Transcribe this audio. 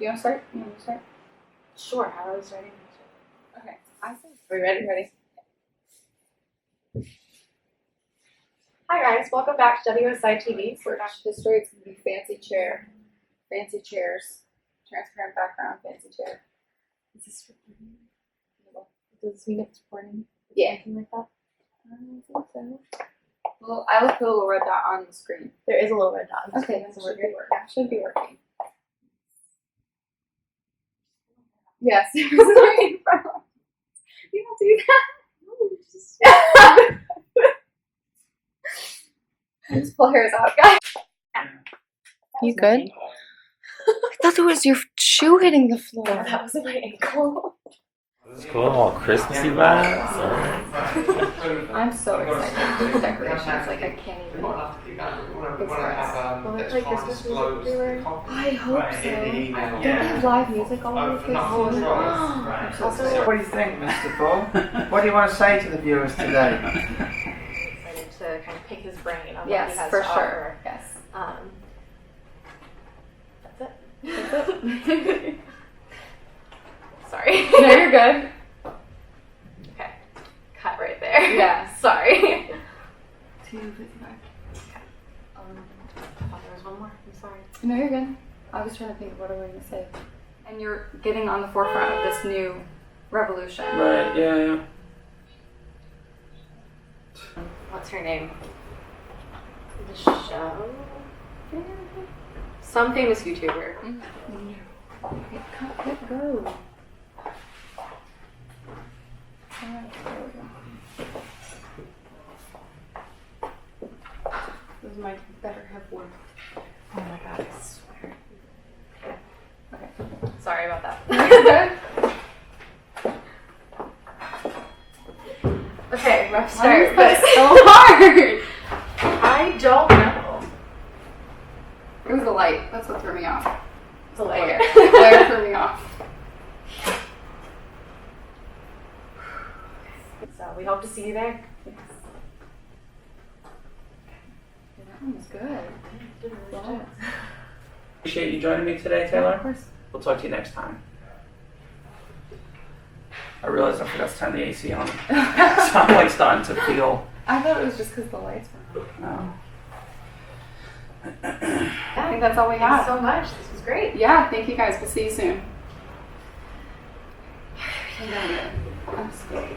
you want to start? You want to start? Sure. How are we starting? Okay. I think. Are we ready? Ready. Hi guys, welcome back to WSI TV. For history, it's gonna be fancy chair, fancy chairs, transparent background, fancy chair. Is this recording? Does this mean it's recording? Yeah. Anything like that? I don't think so. Well, I will put a little red dot on the screen. There is a little red dot on the Okay, screen, so so we're good. that should be working. Yes. You don't do that. No, just... Just pull hairs out, guys. You good? I thought it was your shoe hitting the floor. That was my ankle. This is cool. All Christmassy vibes. I'm so excited for the decorations. Like, I can't even express. Will it play Christmas music everywhere? I hope so. Don't they have live music all over the place? I'm so excited. What do you think, Mr. Paul? What do you want to say to the viewers today? Excited to kind of pick his brain on what he Yes, has for to sure. offer. Yes. That's it. Sorry. No, you're good. Okay. Cut right there. Yeah. Sorry. 2:55. I thought there was one more. I'm sorry. No, you're good. I was trying to think of what I was going to say. And you're getting on the forefront of this new revolution. Right, yeah. What's her name? The show? Some famous YouTuber. Okay, cut, go. Alright, there we go. This is my better have worked. Oh my god, I swear. Okay. Sorry about that. You're good? Okay, rough Why start. is that so hard? I don't know. It was the light. That's what threw me off. It's a layer. The glare threw me off. So we hope to see you there. Yes. That one was good. Yeah. Appreciate you joining me today, Of Taylor. course. We'll talk to you next time. I realized I forgot to turn the AC on. So I'm like starting to feel. I thought it was just because the lights were on. I think Yeah, that's all we thanks have. so much. This was great. Yeah, thank you guys. We'll see you soon. I'm scared.